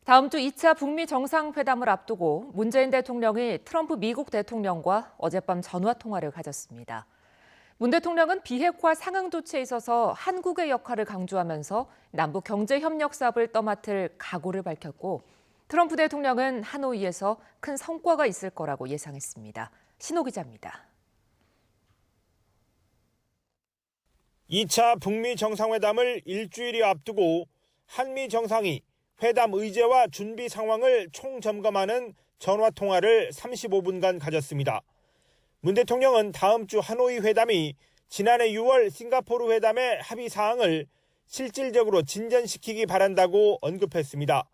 다음 주 2차 북미 정상회담을 앞두고 문재인 대통령이 트럼프 미국 대통령과 어젯밤 전화 통화를 가졌습니다. 문 대통령은 비핵화 상응 조치에 있어서 한국의 역할을 강조하면서 남북 경제 협력 사업을 떠맡을 각오를 밝혔고, 트럼프 대통령은 하노이에서 큰 성과가 있을 거라고 예상했습니다. 신호 기자입니다. 2차 북미 정상회담을 일주일이 앞두고 한미 정상이 회담 의제와 준비 상황을 총점검하는 전화통화를 35분간 가졌습니다. 문 대통령은 다음 주 하노이 회담이 지난해 6월 싱가포르 회담의 합의 사항을 실질적으로 진전시키기 바란다고 언급했습니다.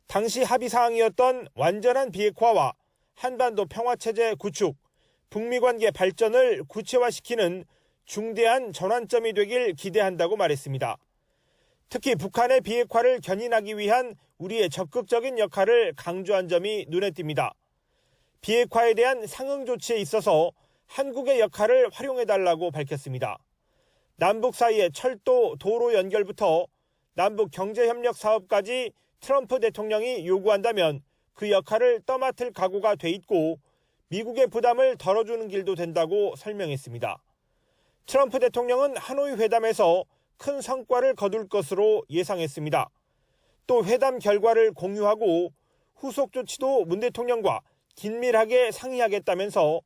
당시 합의 사항이었던 완전한 비핵화와 한반도 평화체제 구축, 북미 관계 발전을 구체화시키는 중대한 전환점이 되길 기대한다고 말했습니다. 특히 북한의 비핵화를 견인하기 위한 우리의 적극적인 역할을 강조한 점이 눈에 띕니다. 비핵화에 대한 상응 조치에 있어서 한국의 역할을 활용해달라고 밝혔습니다. 남북 사이의 철도, 도로 연결부터 남북 경제협력 사업까지 트럼프 대통령이 요구한다면 그 역할을 떠맡을 각오가 돼 있고 미국의 부담을 덜어주는 길도 된다고 설명했습니다. 트럼프 대통령은 하노이 회담에서 큰 성과를 거둘 것으로 예상했습니다. 또 회담 결과를 공유하고 후속 조치도 문 대통령과 긴밀하게 상의하겠다면서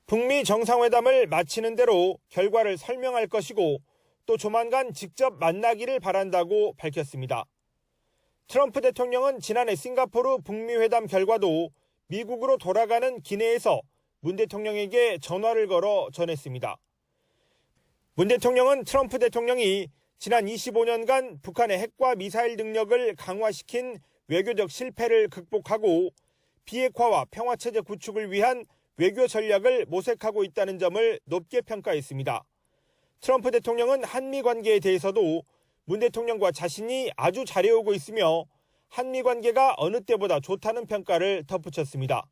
북미 정상회담을 마치는 대로 결과를 설명할 것이고 또 조만간 직접 만나기를 바란다고 밝혔습니다. 트럼프 대통령은 지난해 싱가포르 북미 회담 결과도 미국으로 돌아가는 기내에서 문 대통령에게 전화를 걸어 전했습니다. 문 대통령은 트럼프 대통령이 지난 25년간 북한의 핵과 미사일 능력을 강화시킨 외교적 실패를 극복하고 비핵화와 평화체제 구축을 위한 외교 전략을 모색하고 있다는 점을 높게 평가했습니다. 트럼프 대통령은 한미 관계에 대해서도 문 대통령과 자신이 아주 잘해오고 있으며 한미 관계가 어느 때보다 좋다는 평가를 덧붙였습니다.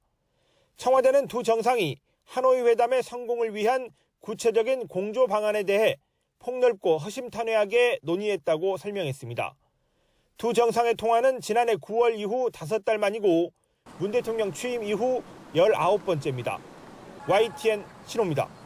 청와대는 두 정상이 하노이 회담의 성공을 위한 구체적인 공조 방안에 대해 폭넓고 허심탄회하게 논의했다고 설명했습니다. 두 정상의 통화는 지난해 9월 이후 5달 만이고 문 대통령 취임 이후 19번째입니다. YTN 신호입니다.